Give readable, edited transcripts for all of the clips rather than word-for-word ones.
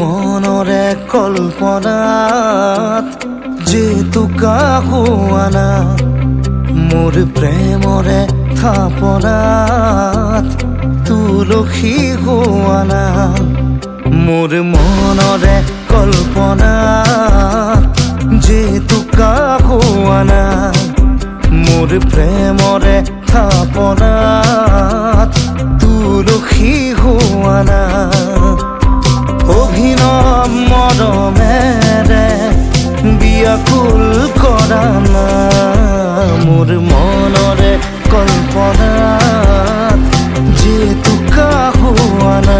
মনৰে কল্পনাত যেতুকা হোৱানা মোৰ প্ৰেমৰে থাপনাত তুলসী হোৱানা মোৰ মনৰে কল্পনাত যেতুকা হোৱানা মোৰ প্ৰেমৰে থাপনাত তুলসী হোৱানা অভিনৱ মৰমেৰে বিয়াকুল কৰা না মোৰ মনৰে কল্পনাত যেতুকা হোৱানা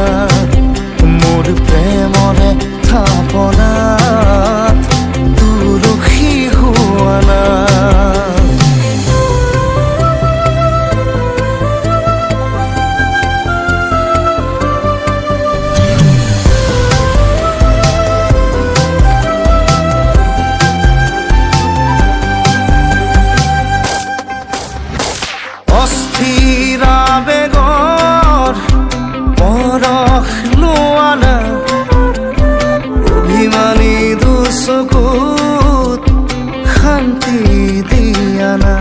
মোৰ প্ৰেমৰে থাপনাত তুলসী হোৱানা অস্থিৰা বেগৰ পৰশ লোৱানা অভিমানী দুচকুত শান্তি দিয়ানা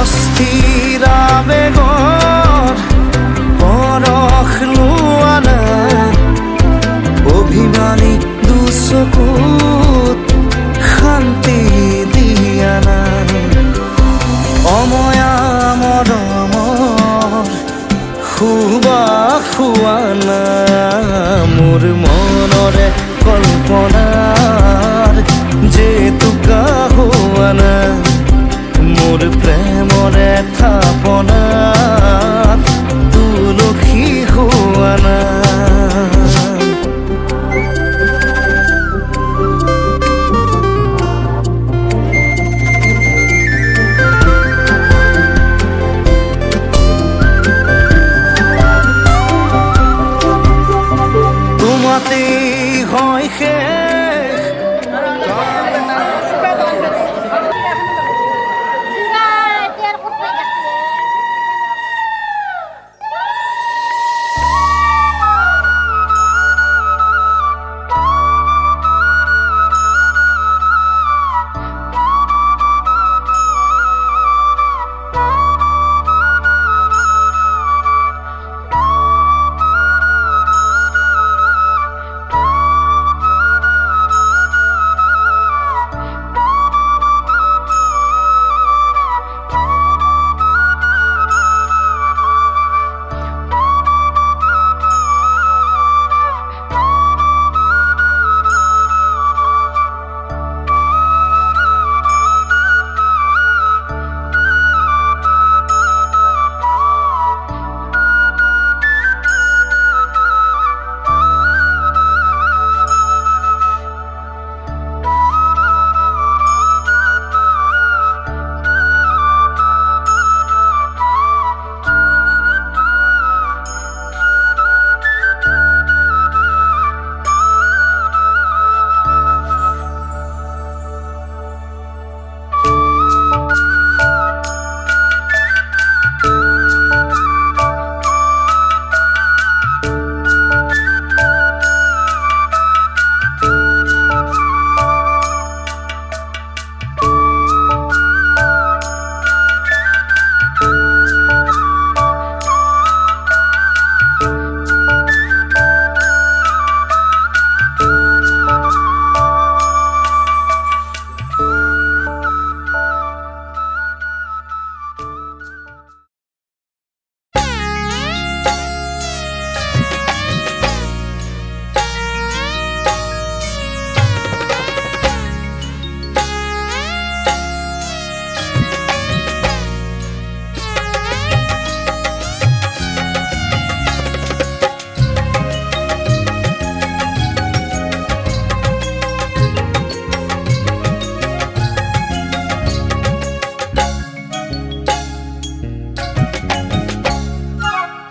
অস্থিৰা বেগৰ পৰশ লোৱানা অভিমানী দুচকুত শান্তি দিয়ানা অময়া মৰমৰ সুবাস হোৱানা মোৰ মনৰে কল্পনাৰ যেতুকা হোৱানা মোৰ প্ৰেমৰে থাপনাত তুলসী হোৱানা হয় শেষ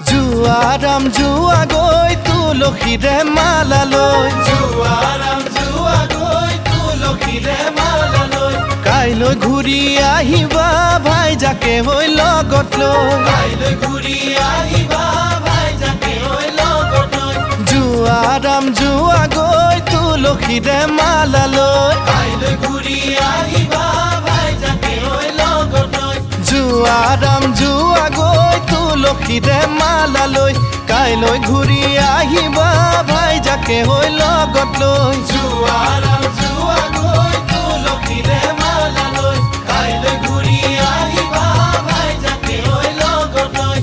জুৱাৰাম জুৱা গৈ তুলসীৰে মালা লৈ জুৱাৰাম জুৱা গৈ তুলসীৰে মালা লৈ কাইলৈ ঘূৰি আহিবা ভাইজাকে হৈ লগত লৈ কাইলৈ ঘূৰি আহিবা ভাইজাকে হৈ লগত লৈ জুৱাৰাম জুৱা গৈ তুলসীৰে মালা লৈ কাইলৈ ঘূৰি আহিবা ভাইজাকে হৈ লগত লৈ জুৱাৰাম জুৱা গৈ তুলসীৰে মালা লৈ কাইলৈ ঘূৰি আহিবা ভাইজাকে হৈ লগত লৈ জুৱাৰাম জুৱা গৈ তুলসীৰে মালা লৈ কাইলৈ ঘূৰি আহিবা ভাইজাকে হৈ লগত লৈ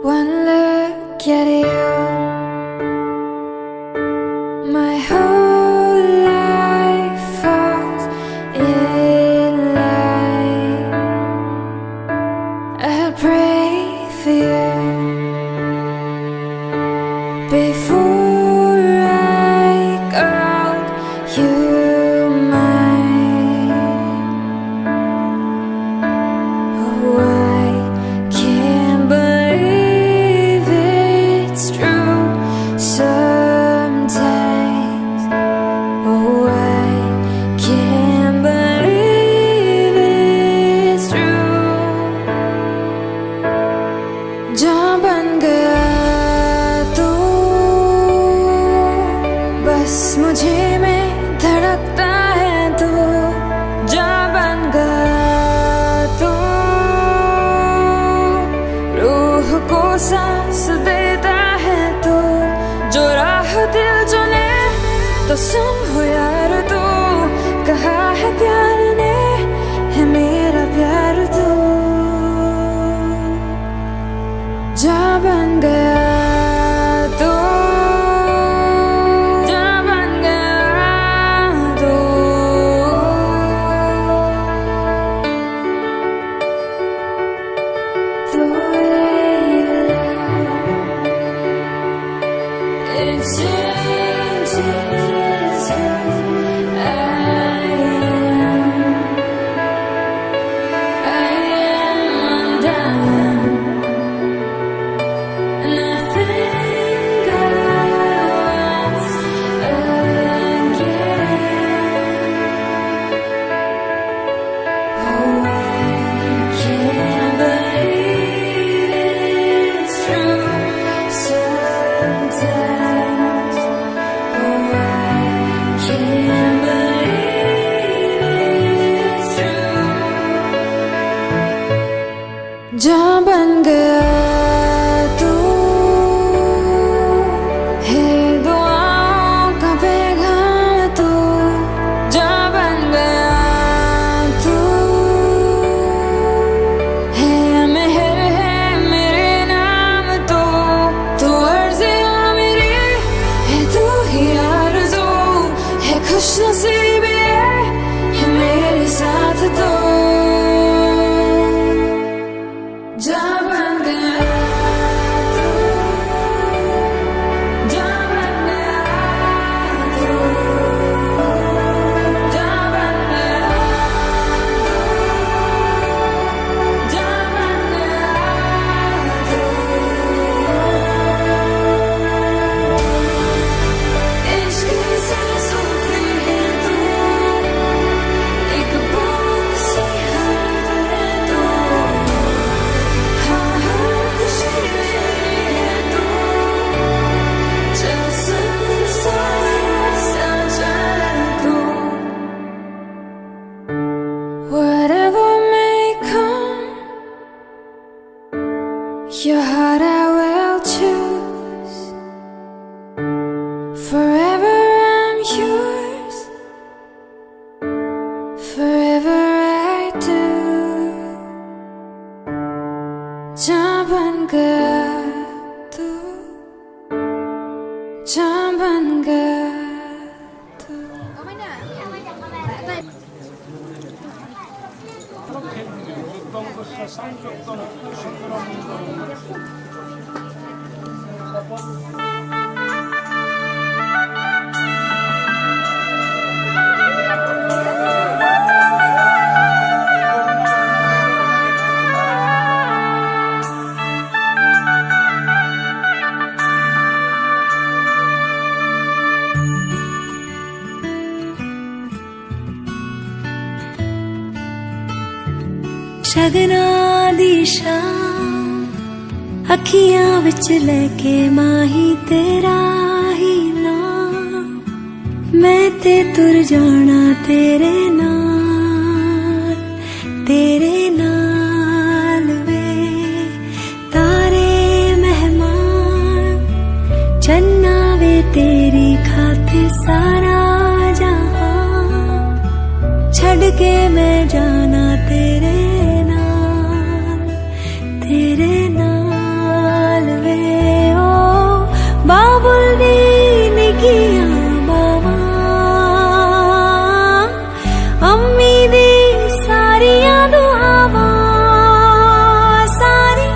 One look at you, my whole life falls in line. I pray for you before I call you mine. Oh, I can't believe it's true sometimes. Oh, I can't believe it's true. जहाँ बन गया तू बस मुझे में धड़कता है तू. जहाँ बन गया तू रूह को सांस देता है तू. जो राह दिल चुने तो सुन हो यार तू. कहा है प्यार ने है मेरा प्यार तू. जा बन गया तू. जा बन गया तू. तू ले खुशनसीबी है मेरे साथ तो जा बन गया तू, जा बन गया तू, जा बन गया तू, जा बन गया तू। इश्क की सांसों में है तू, एक बूंद सी हवा है तू, हाँ हाँ खुशी में है तू, चल संसार सजा तू। Whatever may come, your heart I will choose. Forever I'm yours, forever I do. जान बन गया तू, जान बन गया तू। शगना दी शाम अखियां विच लेके माही तेरा ही नाम, मैं ते तुर जाना तेरे नाल वे। तारे मेहमान चन्ना वे तेरी खातिर सारा जहां, छड़ के मैं जाना तेरे नाल वे। ओ बाबुल दी निगियां बावां, अम्मी दी सारियां दुआवां, सारी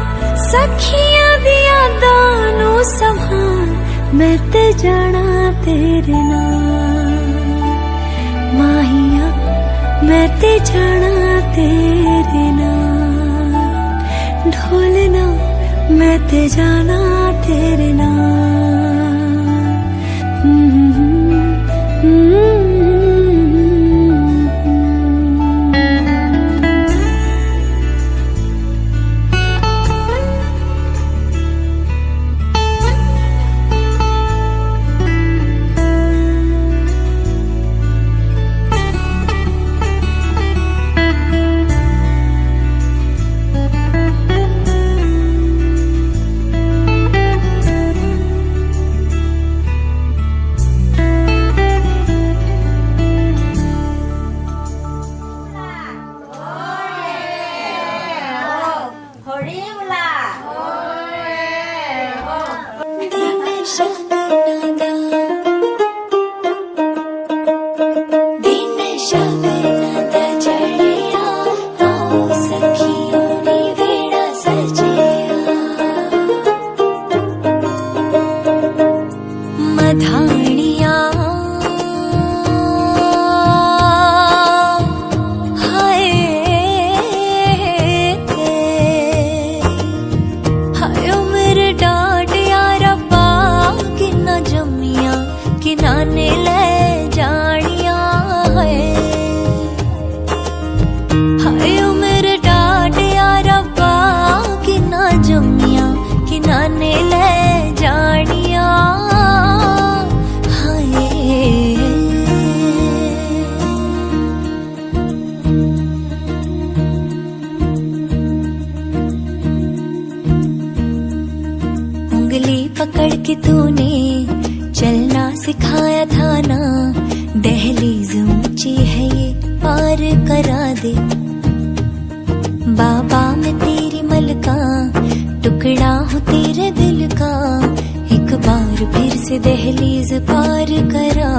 सखियां दी यादां नू संभाल, मैं ते जाना तेरे नाल माहिया, मैं ते जाना तेरे नाल ढोलना, मैं ते जाना तेरे नाल। पकड़ के तूने चलना सिखाया था ना, दहलीज ऊंची है ये पार करा दे। बाबा मैं तेरी मलका, टुकड़ा हूँ तेरे दिल का, एक बार फिर से दहलीज पार करा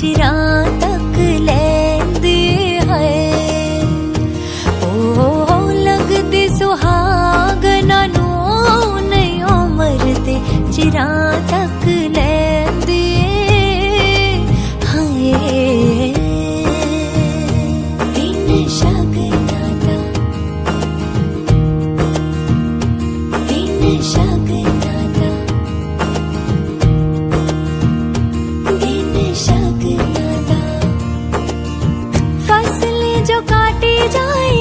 चिरा तक लैंदी है ओ लगदी सुहागना नू नहीं उम्र ते चिरा तक लैंदी है दिन शगना दा दिन शगना दा दिन शगना दा फसलें जो काटी जाए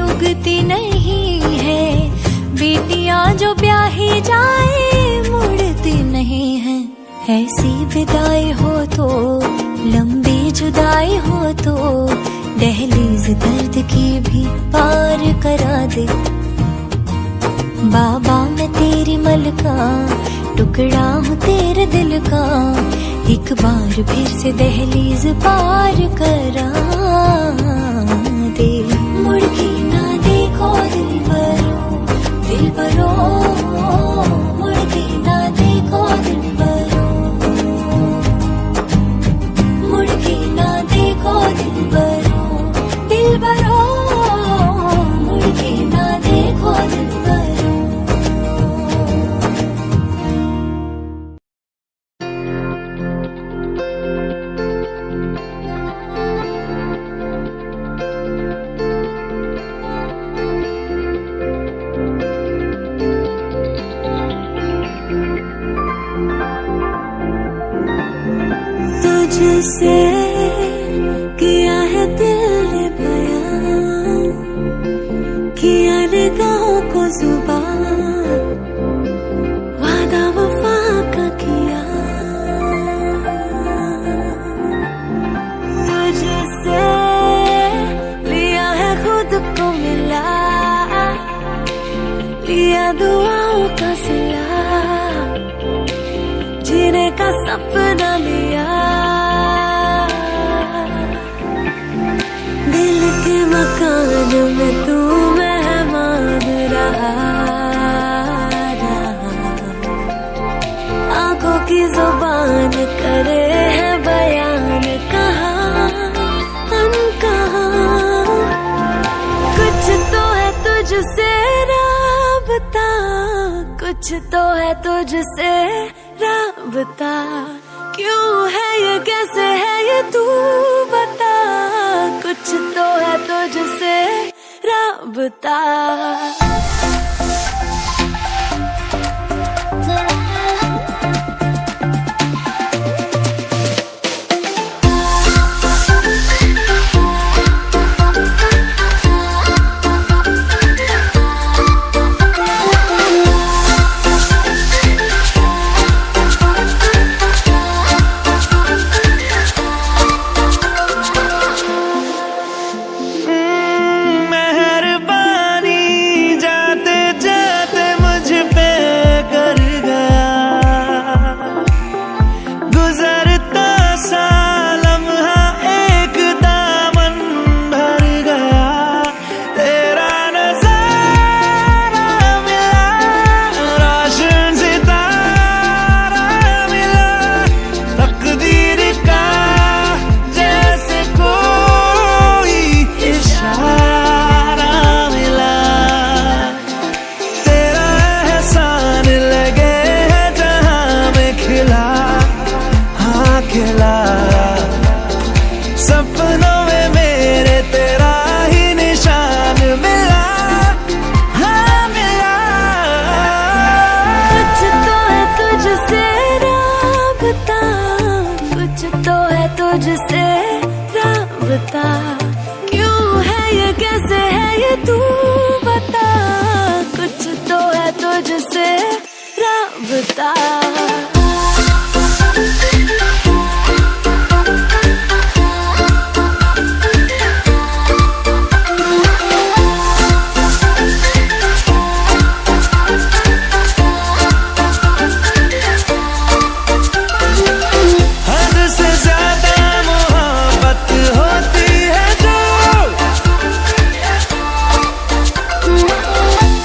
उगती नहीं है बेटियां जो ब्याही जाए मुड़ती नहीं है ऐसी विदाई हो तो लंबी जुदाई हो तो दहलीज दर्द की भी पार करा दे बाबा मैं तेरी मलका टुकड़ा हूँ तेरे दिल का एक बार फिर से दहलीज पार करा दे मुड़ के ना देखो दिल भरो मुड़ के ना देखो दिल भरो मुड़ के ना देखो दिल भरो मुड़ के ना देखो दिल भरो तुझसे किया है दिल ने बयां किया निगाहों को जुबान वादा वफा का किया तुझसे लिया है खुद को मिला लिया दुआओं का सिला जीने का सपना लिया दिल के मकान में तू मेहमान रहा आंखों की जुबान करे है बयान कहाँ अनकहा कुछ तो है तुझसे राबता कुछ तो है तुझसे राबता क्यों है ये कैसे है ये तू बता कुछ तो है तुझसे राबता सपनों में मेरे तेरा ही निशान मिला हाँ मिला कुछ तो है तुझसे राबता कुछ तो है तुझसे राबता क्यों है ये कैसे है ये तू बता कुछ तो है तुझसे राबता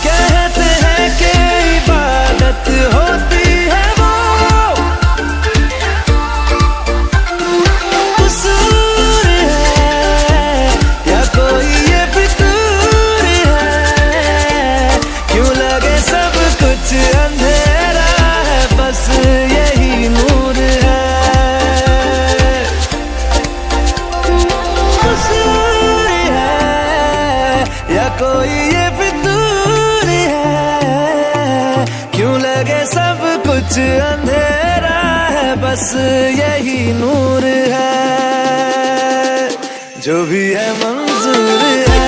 कहते हैं कि इबादत होती है वो बस यही नूर है, जो भी है मंजूर है।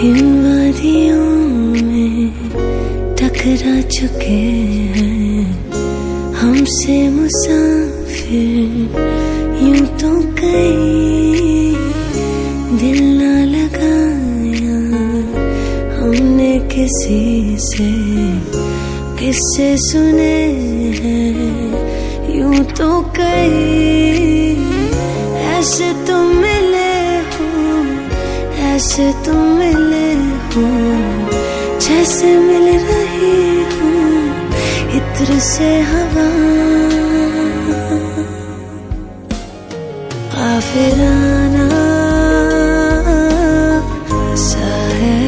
इन वादियों में टकरा चुके हैं हमसे मुसाफिर, यूं तो कहीं दिल ना लगाया हमने किसी से, किससे सुने हैं यूं तो कहीं। ऐसे तुम मिले हो, ऐसे तुम मिले हो, जैसे मिल रही हूँ इत्र से हवा। काफिराना सा है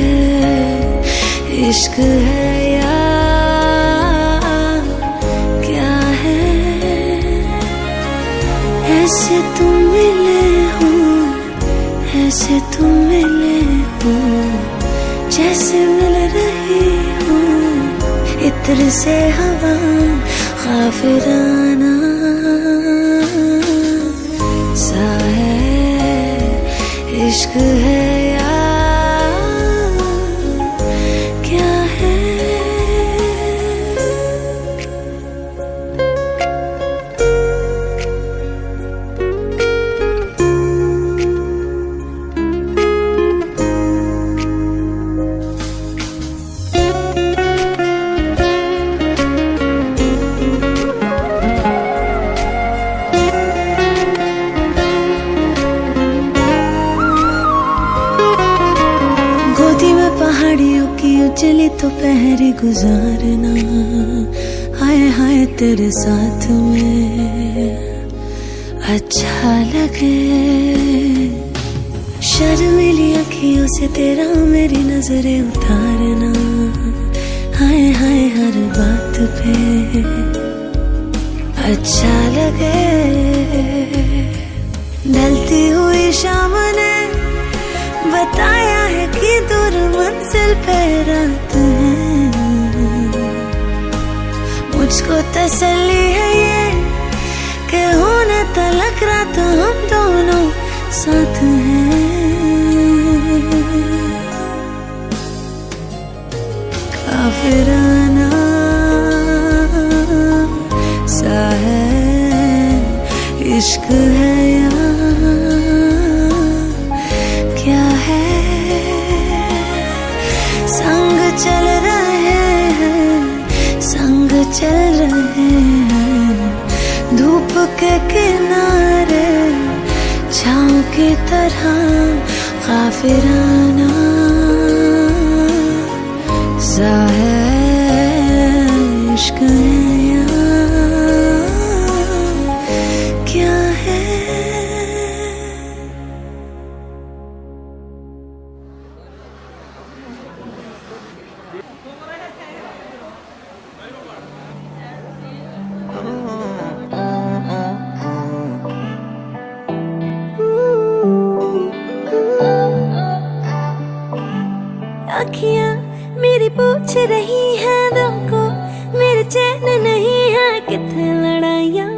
इश्क है या क्या है। ऐसे तुम मिले हो, ऐसे तुम मिले हो, जैसे मिल रही हूँ इत्र से हवा। काफिराना सा है इश्क है या क्या है। पहाड़ियों की उजली तो पहरी गुजारना, हाय हाय तेरे साथ में अच्छा लगे। शर्मीली अखियों से तेरा मेरी नजरें उतारना, हाय हाय हर बात पे अच्छा लगे। ढलती हुई शाम ने बताया है कि दूर मंजिल पे रात है। मुझको तसल्ली है ये कि होने तलक रात हम दोनों साथ हैं। काफिराना सा है इश्क है या क्या है। संग चल रहे हैं, संग चल रहे हैं, धूप के किनारे छाँव की तरह। काफिराना सा है इश्क है या क्या है। अखियाँ मेरी पूछ रही हैं दिल को, मेरे चैन नहीं है किथे लड़ाइयाँ,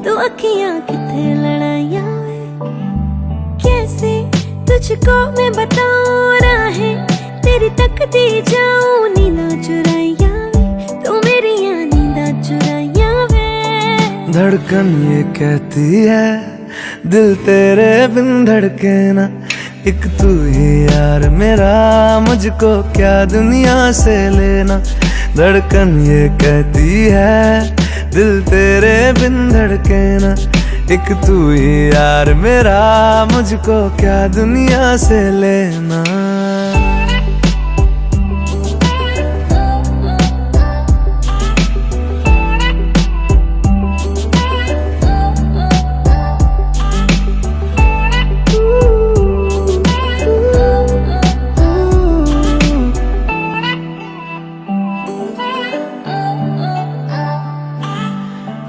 तो अखियाँ किथे लड़ाइयाँ। तुझको मैं बताऊं राहें तेरी तकती जाऊं नींदा चुराया वे तू मेरी नींदा चुराया वे। धड़कन ये कहती है दिल तेरे बिन धड़के ना, एक तू ही यार मेरा मुझको क्या दुनिया से लेना। धड़कन ये कहती है दिल तेरे बिन धड़के ना, एक तू ही यार मेरा मुझको क्या दुनिया से लेना।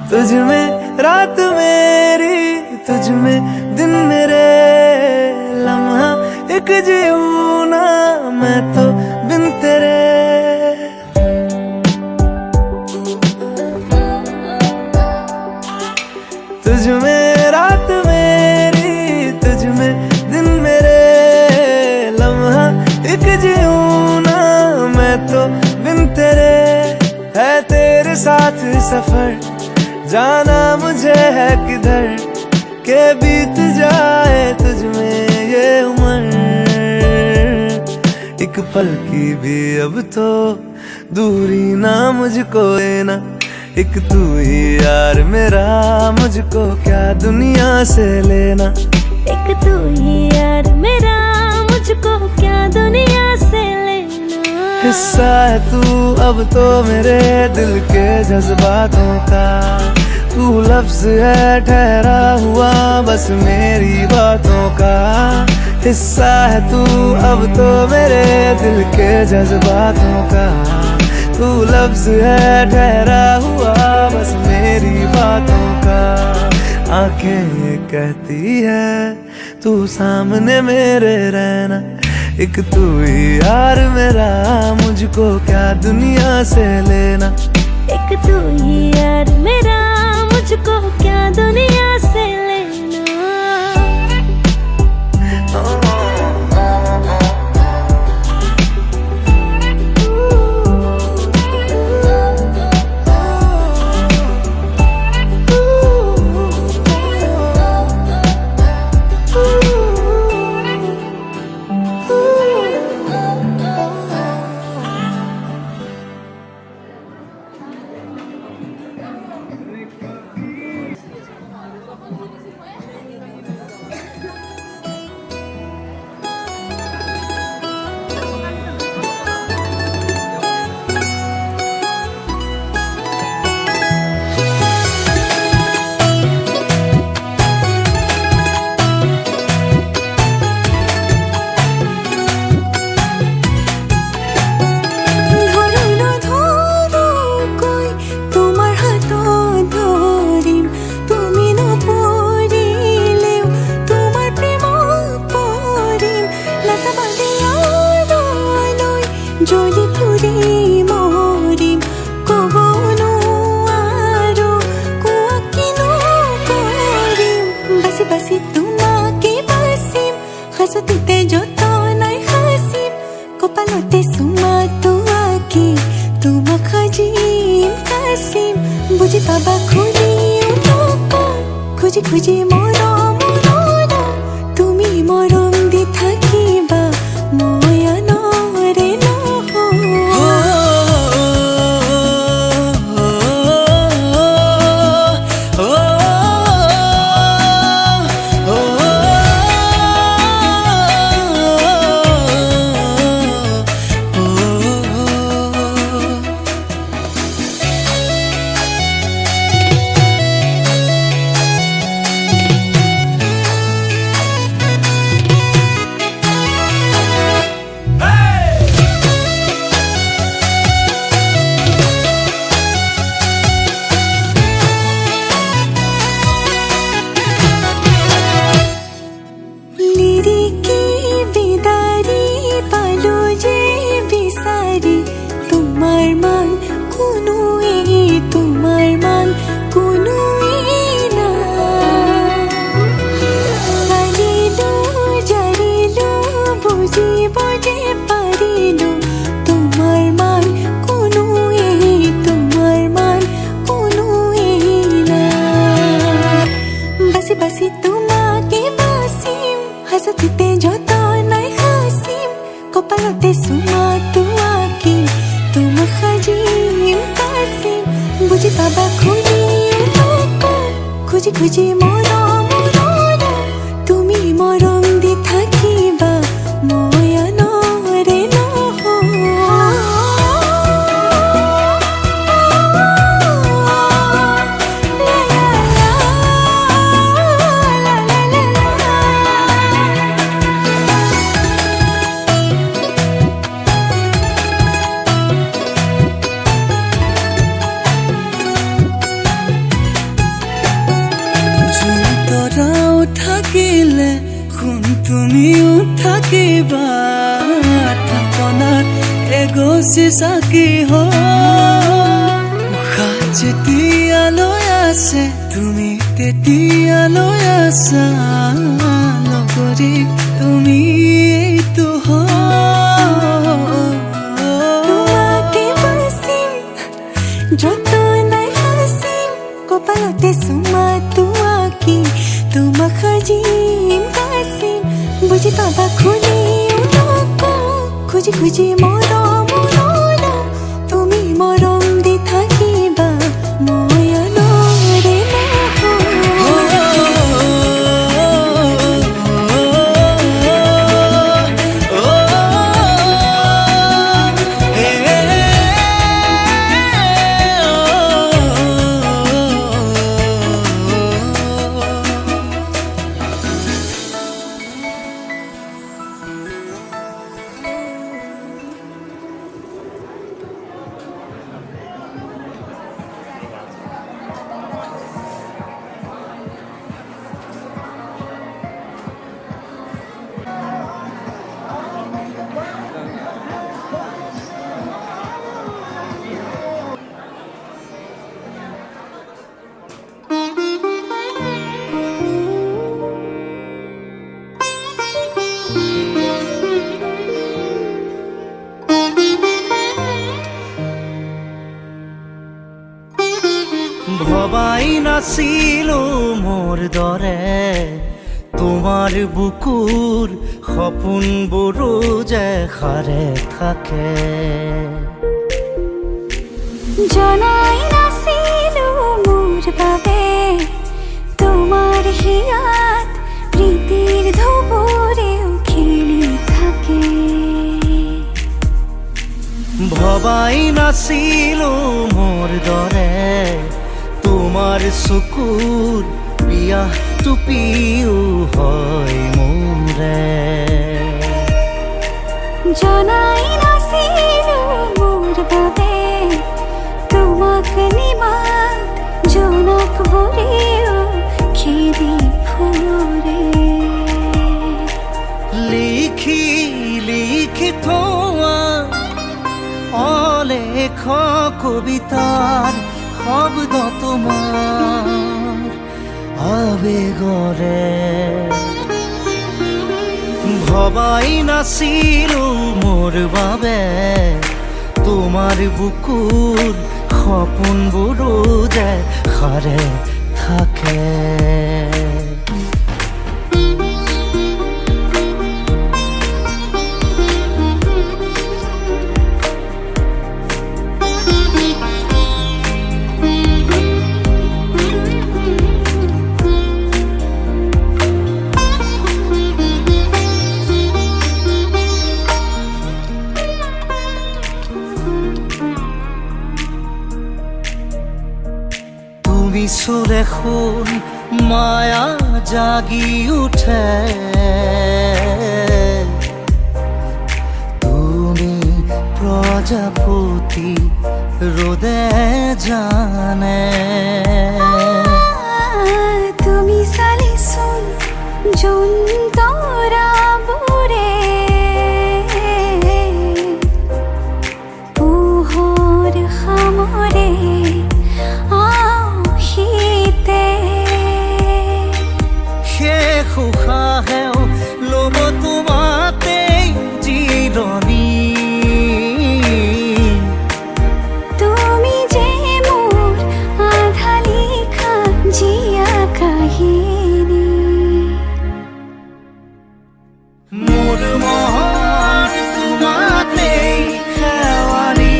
तुझ में रात मेरी, तुझ में दिन मेरे, लम्हा एक जीऊं ना मैं तो बिन तेरे। तुझ में रात मेरी, तुझ में दिन मेरे, लम्हा एक जीऊं ना मैं तो बिन तेरे। है तेरे साथ सफर जाना मुझे है किधर के बीत जाए तुझ में ये उम्र। एक पल की भी अब तो दूरी ना मुझको लेना, एक तू ही यार मेरा मुझको क्या दुनिया से लेना। एक तू ही यार मेरा मुझको क्या दुनिया से लेना। हिस्सा है तू अब तो मेरे दिल के जज्बातों का, तू लफ्ज है ठहरा हुआ बस मेरी बातों का। हिस्सा है तू अब तो मेरे दिल के जज्बातों का, तू लफ्ज है ठहरा हुआ बस मेरी बातों का। आंखें ये कहती है तू सामने मेरे रहना, एक तू ही यार मेरा मुझको क्या दुनिया से लेना। एक तू ही यार मेरा मुझको क्या दुनिया से लेना। খুঁজি খুঁজি মৰম তুমি মৰম দি থাকিবা ময়নৰে হাসিতে যত নাই হাসিম কপালতে সুমা তুয়া কি তুম খাজিম কাসিম বুঝি পাবা খুঁজি খুঁজি খুঁজি মরম তুমি মরম দি থাকিবা ময়ান রে থাকিলে খুন তুমিও থাকিবা থাপনাত এগছি চাকি উশাহ যেতিয়ালৈ আছে তুমি তেতিয়ালৈ আছা লগৰী তুমি এইটো তোমাকে বাসিম যত নাই হাসিম কপালতে সুমা তুয়া কি তুম খাজিম কাসিম বুঝি পাবা খুলি খুঁজি খুঁজি মরম তুমি মরম দি থাকিবা ময়ান রে ভবাই নাছিলো মোৰ দৰে তোমাৰ বুকুৰ সপোনবোৰো যে সাৰে থাকে জনাই নাছিলো মোৰ বাবে তোমাৰ হিয়াত প্ৰীতিৰ ধুবুৰেও খেলি থাকে ভবাই নাছিলো মোৰ দৰে তোমাৰ চকুৰ বিয়াহ টুপিও হয় মোৰে জনাই নাছিলো মোৰ বাবে তোমাক নিমাত জোনাক ভৰিও খেদি ফুৰে লিখি লিখি থোৱা অলেখ কবিতাৰ শব্দ তোমাৰ আবেগৰে ভবাই নাছিলো মোৰ বাবে তোমাৰ বুকুৰ সপোনবোৰো যে সাৰে থাকে সুরে খুন মায়া জাগি উঠে তুমি প্রজাপতি রোদে জানে তুমি চালিচোন জোন তৰা বুৰে পোহৰ সামৰে উশাহেও ল'ব তোমাতে জিৰণি তুমি যে মোৰ আধা লিখা জিয়া কাহিনী মোৰ মন তোমাতেই খেৱালি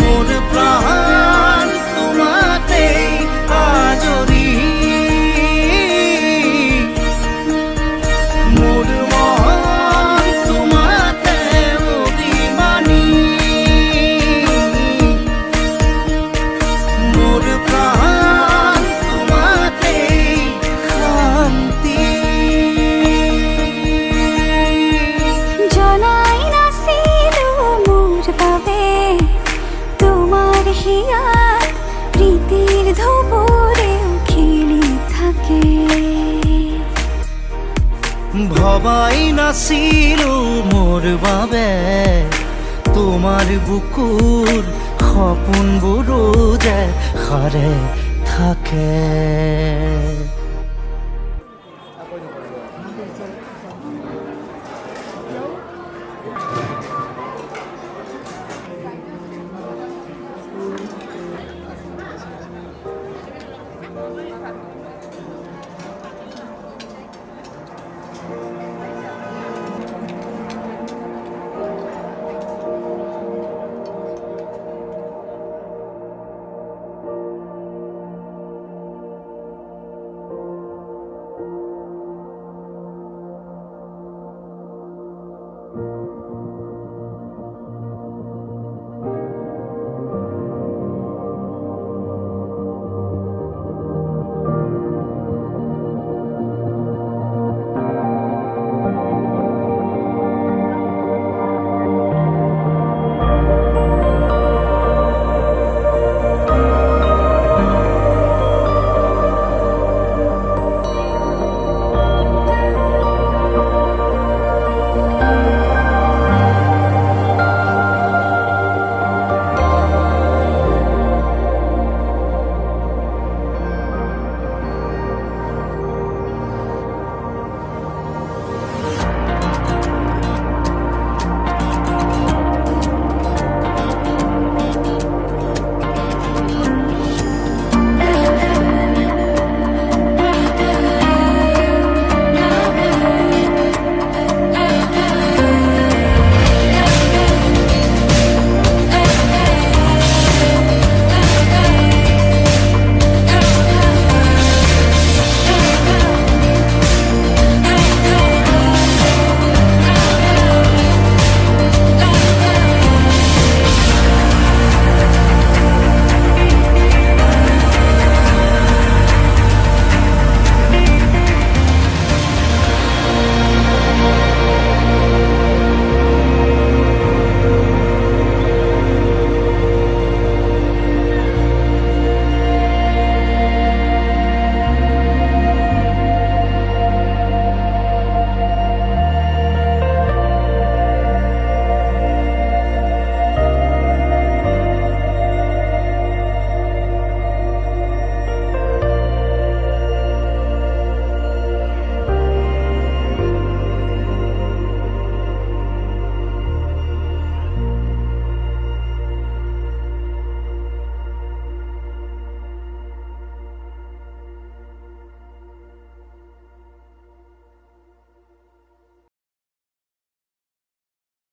মোৰ প্ৰাণ তোমাতেই আজৰি মোৰ মন তোমাতে অভিমানী মোৰ প্ৰাণ তোমাতেই শান্তি জনাই নাছিলো মোৰ বাবে তোমাৰ হিয়াত প্ৰীতিৰ ধুবুৰেও খেলি থাকে ভবাই নাছিলো মোৰ বাবে তোমাৰ বুকুৰ সপোনবোৰো যে সাৰে থাকে